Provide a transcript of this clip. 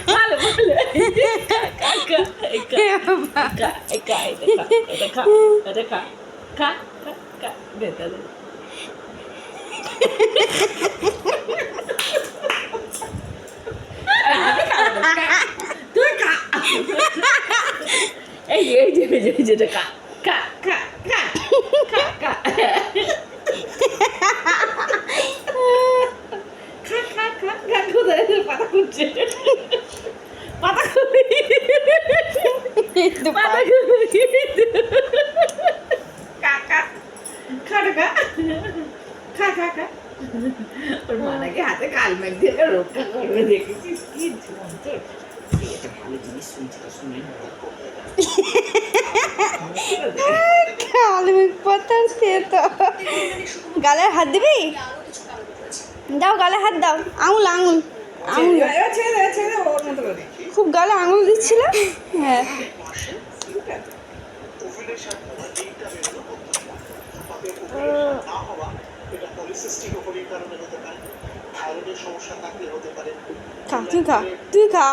ভালো ভালো এটা খা এটা খা খা খা খা দে দে তুই খা এই যে খা খা খা খা খা খা খা খা খা খা কোথায় পাতা খুঁজছে পাতা খুঁজে পাতা খুঁজে খা খা খা খা খা খা খা ওর মা নাকি হাতে কালমেঘ দিয়ে রক্ষা করবে দেখেছিস কি যন্ত্র এটা ভালো জিনিস শুনছি তো শুনে কালমেঘ পাতা সে তো গালে হাত দিবি দাও গালে হাত দাও আঙুল আঙুল আঙুল ছেড়ে ওর মতো করে খুব গালে আঙুল দিচ্ছিল হ্যাঁ খা তুই খা তুই খা